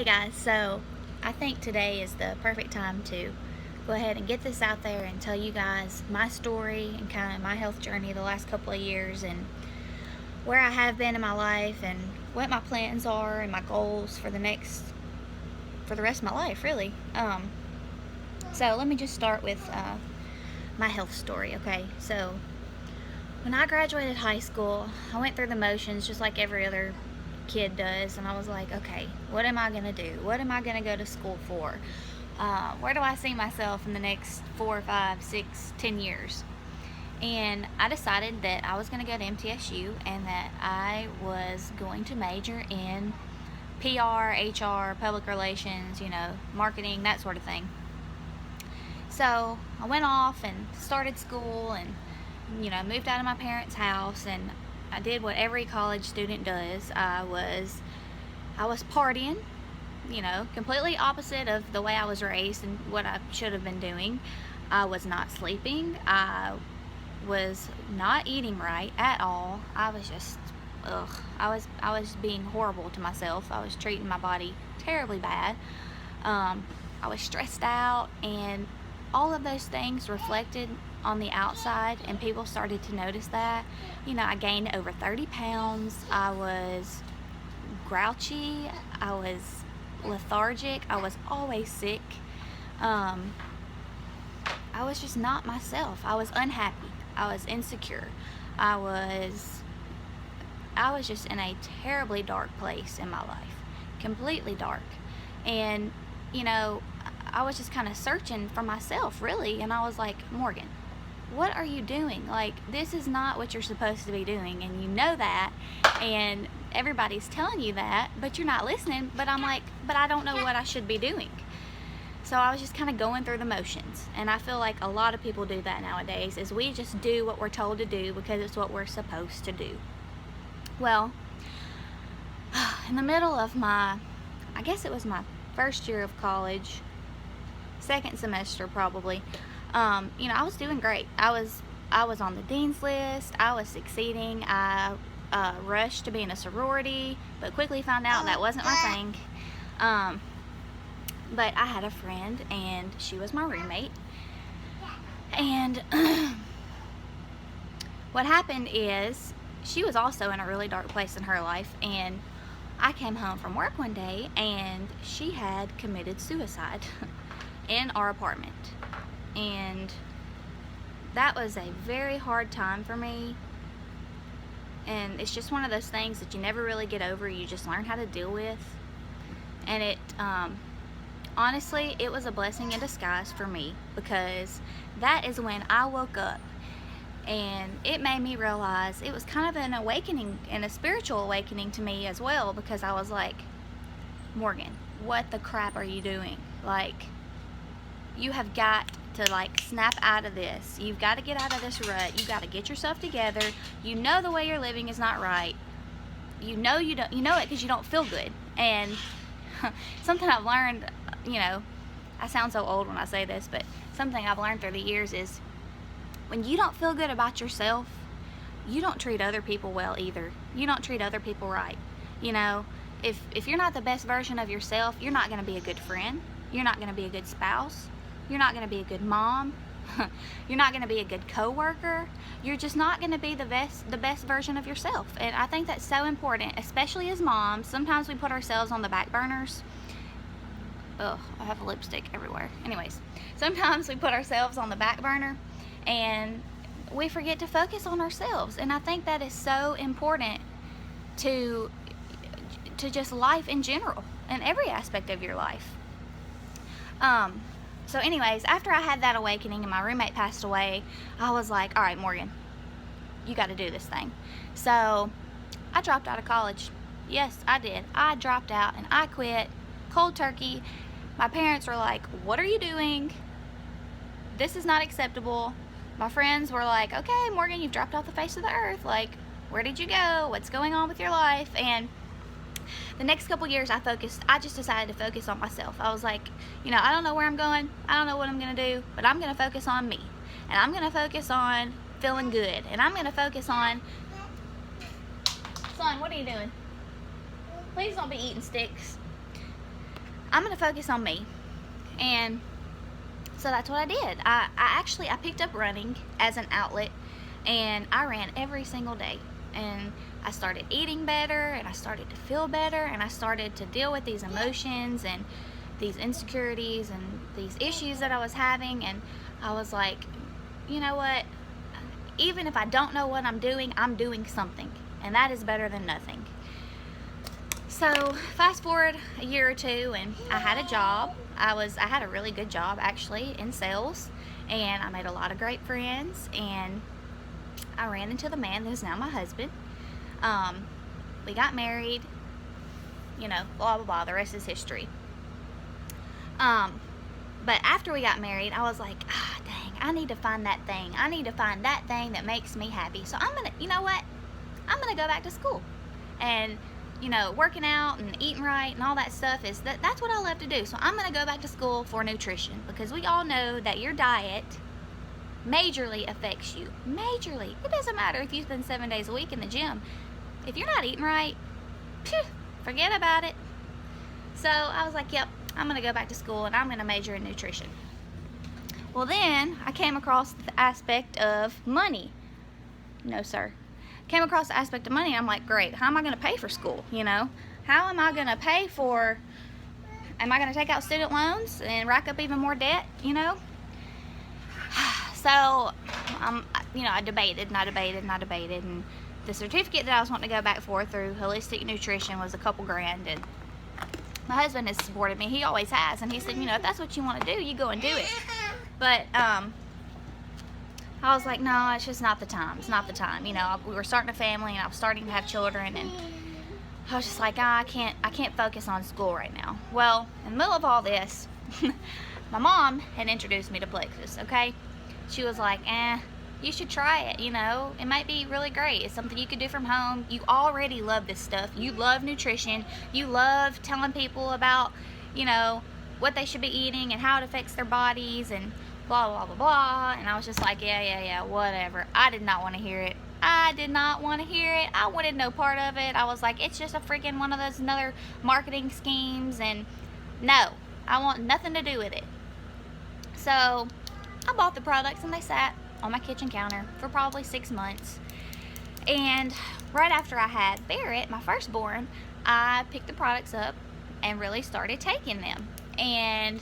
Hey guys, so I think today is the perfect time to go ahead and get this out there and tell you guys my story and kind of my health journey the last couple of years and where I have been in my life and what my plans are and my goals for the rest of my life, really. So let me just start with my health story, okay? So when I graduated high school, I went through the motions just like every other kid does, and I was like, okay, what am I gonna do? What am I gonna go to school for? Where do I see myself in the next 4, 5, 6, 10 years? And I decided that I was gonna go to MTSU and that I was going to major in PR, HR, public relations, marketing, that sort of thing. So I went off and started school and moved out of my parents' house, and I did what every college student does. I was partying, completely opposite of the way I was raised and what I should have been doing. I was not sleeping. I was not eating right at all. I was just, I was being horrible to myself. I was treating my body terribly bad. I was stressed out, and all of those things reflected on the outside, and people started to notice that. I gained over 30 pounds. I was grouchy. I was lethargic. I was always sick. I was just not myself. I was unhappy. I was insecure. I was just in a terribly dark place in my life. Completely dark. And, I was just kind of searching for myself, really. And I was like, Morgan, what are you doing? Like, this is not what you're supposed to be doing, and you know that, and everybody's telling you that, but you're not listening. But I'm like, but I don't know what I should be doing. So I was just kind of going through the motions, and I feel like a lot of people do that nowadays, is we just do what we're told to do because it's what we're supposed to do. Well, in the middle of I guess it was my first year of college, second semester probably, I was doing great. I was on the dean's list. I was succeeding. I rushed to be in a sorority, but quickly found out that wasn't my thing. But I had a friend, and she was my roommate. And what happened is, she was also in a really dark place in her life, and I came home from work one day, and she had committed suicide in our apartment. And that was a very hard time for me, and it's just one of those things that you never really get over. You just learn how to deal with. And it honestly, it was a blessing in disguise for me, because that is when I woke up, and it made me realize it was kind of an awakening, and a spiritual awakening to me as well, because I was like, Morgan, what the crap are you doing? Like, you have got to snap out of this. You've got to get out of this rut. You got to get yourself together. You know the way you're living is not right. You know it because you don't feel good. And something I've learned, I sound so old when I say this, but something I've learned through the years is, when you don't feel good about yourself, you don't treat other people well either. You don't treat other people right. If you're not the best version of yourself, you're not going to be a good friend. You're not going to be a good spouse. You're not going to be a good mom. You're not going to be a good coworker. You're just not going to be the best version of yourself. And I think that's so important, especially as moms. Sometimes we put ourselves on the back burners. Ugh, I have lipstick everywhere. Anyways, sometimes we put ourselves on the back burner, and we forget to focus on ourselves. And I think that is so important to just life in general, in every aspect of your life. So anyways, after I had that awakening and my roommate passed away, I was like, all right, Morgan, you got to do this thing. So I dropped out of college. Yes, I did. I dropped out and I quit cold turkey. My parents were like, what are you doing? This is not acceptable. My friends were like, okay, Morgan, you've dropped off the face of the earth. Like, where did you go? What's going on with your life? And the next couple years I just decided to focus on myself. I was like, I don't know where I'm going. I don't know what I'm going to do, but I'm going to focus on me. And I'm going to focus on feeling good. And I'm going to focus on... Son, what are you doing? Please don't be eating sticks. I'm going to focus on me. And so that's what I did. I picked up running as an outlet, and I ran every single day. And I started eating better, and I started to feel better, and I started to deal with these emotions and these insecurities and these issues that I was having. And I was like, you know what? Even if I don't know what I'm doing something, and that is better than nothing. So fast forward a year or two, and I had a job. I had a really good job, actually, in sales, and I made a lot of great friends, and I ran into the man who's now my husband. We got married, you know, blah blah blah, the rest is history. But after we got married, I was like, dang, I need to find that thing. I need to find that thing that makes me happy. So you know what? I'm gonna go back to school. And, you know, working out and eating right and all that stuff, that's what I love to do. So I'm gonna go back to school for nutrition, because we all know that your diet majorly affects you. Majorly. It doesn't matter if you spend 7 days a week in the gym. If you're not eating right, forget about it. So I was like, yep, I'm gonna go back to school and I'm gonna major in nutrition. Well, then I came across the aspect of money. No, sir. Came across the aspect of money, and I'm like, great, how am I gonna pay for school, you know? How am I gonna pay for, am I gonna take out student loans and rack up even more debt, you know? So, you know, I debated, and the certificate that I was wanting to go back for through holistic nutrition was a couple grand, and my husband has supported me. He always has, and he said, you know, if that's what you want to do, you go and do it. But I was like, no, it's just not the time. It's not the time. You know, we were starting a family, and I was starting to have children, and I was just like, I can't focus on school right now. Well, in the middle of all this, my mom had introduced me to Plexus. Okay, she was like, you should try it, you know, it might be really great. It's something you could do from home. You already love this stuff. You love nutrition. You love telling people about, you know, what they should be eating and how it affects their bodies and blah, blah, blah, blah. And I was just like, yeah, whatever. I did not want to hear it. I did not want to hear it. I wanted no part of it. I was like, it's just a freaking one of those another marketing schemes, and no, I want nothing to do with it. So I bought the products, and they sat on my kitchen counter for probably 6 months. And right after I had Barrett, my firstborn, I picked the products up and really started taking them. And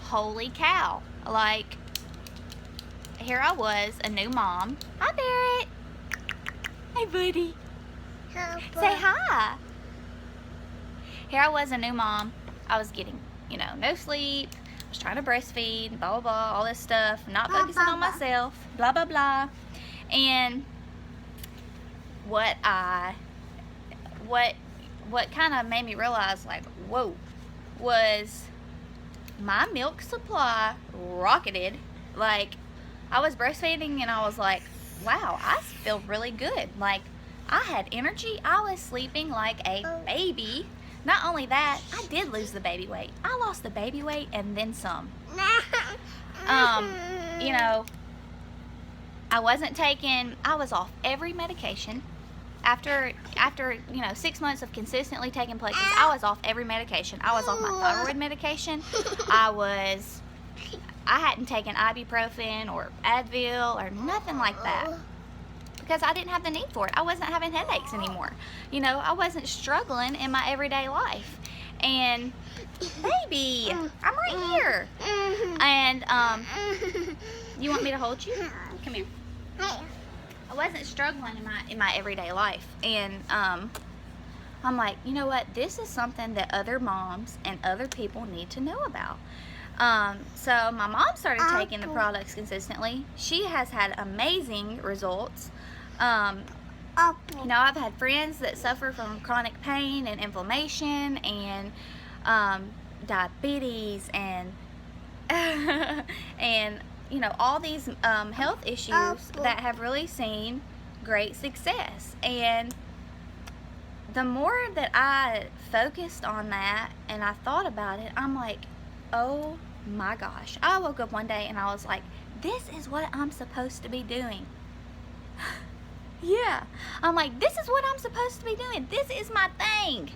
holy cow, like, here I was, a new mom. Hi, Barrett. Hey, buddy. Hi, Say hi. Here I was, a new mom. I was getting, you know, no sleep. Was trying to breastfeed, blah, blah, blah, all this stuff, not focusing on myself, blah, blah, blah. And what kind of made me realize, like, whoa, was my milk supply rocketed. Like, I was breastfeeding, and I was like, wow, I feel really good. Like, I had energy. I was sleeping like a baby. Not only that, I did lose the baby weight. I lost the baby weight and then some. You know, I was off every medication. After, you know, 6 months of consistently taking Plexus, I was off every medication. I was off my thyroid medication. I hadn't taken ibuprofen or Advil or nothing like that, because I didn't have the need for it. I wasn't having headaches anymore. You know, I wasn't struggling in my everyday life. And baby, I'm right here. And you want me to hold you? Come here. I wasn't struggling in my everyday life. And I'm like, you know what? This is something that other moms and other people need to know about. So my mom started taking the products consistently. She has had amazing results. You know, I've had friends that suffer from chronic pain and inflammation and diabetes and and you know, all these health issues that have really seen great success. And the more that I focused on that and I thought about it, I'm like, oh my gosh. I woke up one day and I was like, this is what I'm supposed to be doing. Yeah, I'm like, this is what I'm supposed to be doing. This is my thing.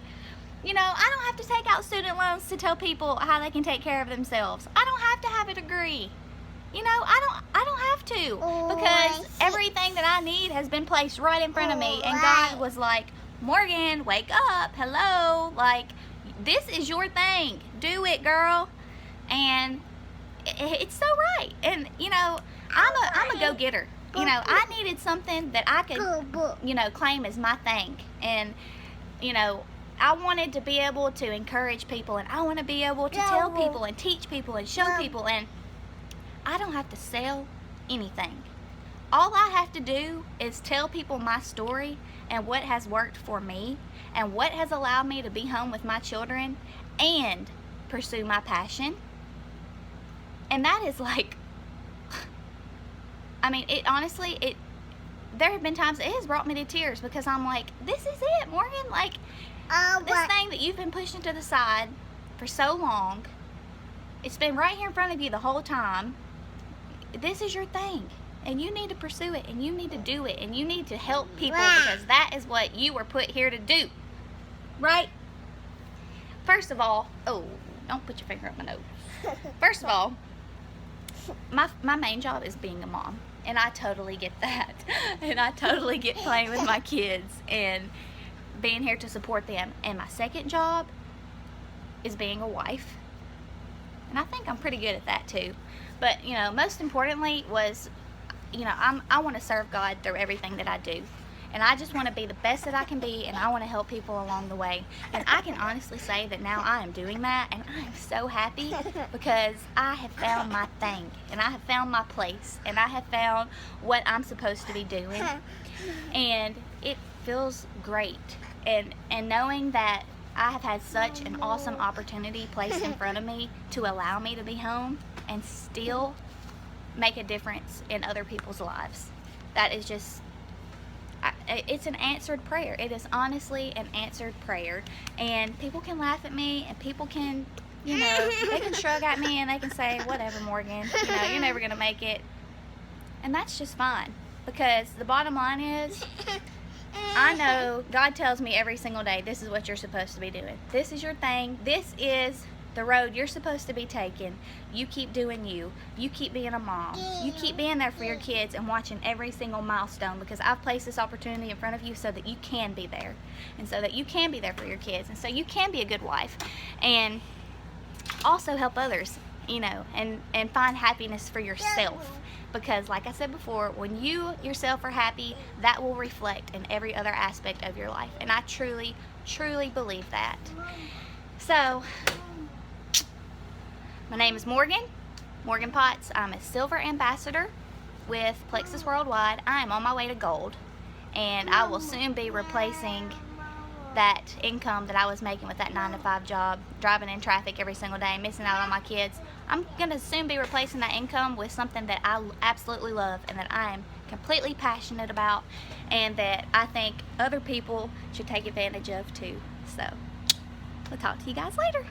You know, I don't have to take out student loans to tell people how they can take care of themselves. I don't have to have a degree. You know, I don't have to, because everything that I need has been placed right in front of me, and God was like, Morgan, wake up, hello, like, this is your thing, do it, girl. And it's so right. And you know, I'm a go-getter. You know, I needed something that I could, you know, claim as my thing. And you know, I wanted to be able to encourage people, and I want to be able to tell people and teach people and show people, and I don't have to sell anything. All I have to do is tell people my story and what has worked for me and what has allowed me to be home with my children and pursue my passion. And that is like, I mean, it honestly, there have been times it has brought me to tears, because I'm like, this is it, Morgan. Like, this thing that you've been pushing to the side for so long, it's been right here in front of you the whole time. This is your thing, and you need to pursue it, and you need to do it, and you need to help people, because that is what you were put here to do, right? First of all, oh, don't put your finger up my nose. First of all, my main job is being a mom, and I totally get that, and I totally get playing with my kids and being here to support them. And my second job is being a wife, and I think I'm pretty good at that too. But you know, most importantly was, you know, I want to serve God through everything that I do, and I just want to be the best that I can be, and I want to help people along the way. And I can honestly say that now I am doing that, and I am so happy, because I have found my thing, and I have found my place, and I have found what I'm supposed to be doing, and it feels great. And knowing that I have had such an awesome opportunity placed in front of me to allow me to be home and still make a difference in other people's lives. That is just, it's an answered prayer. It is honestly an answered prayer. And people can laugh at me, and people can, you know, they can shrug at me, and they can say, whatever, Morgan, you know, you're never gonna make it. And that's just fine, because the bottom line is, I know God tells me every single day, this is what you're supposed to be doing. This is your thing. This is the road you're supposed to be taking. You keep doing you. You keep being a mom. You keep being there for your kids and watching every single milestone, because I've placed this opportunity in front of you so that you can be there, and so that you can be there for your kids, and so you can be a good wife and also help others, you know, and find happiness for yourself. Because like I said before, when you yourself are happy, that will reflect in every other aspect of your life. And I truly, truly believe that. So, my name is Morgan Potts. I'm a silver ambassador with Plexus Worldwide. I am on my way to gold, and I will soon be replacing that income that I was making with that 9-to-5 job, driving in traffic every single day, missing out on my kids. I'm going to soon be replacing that income with something that I absolutely love, and that I am completely passionate about, and that I think other people should take advantage of too. So, we'll talk to you guys later.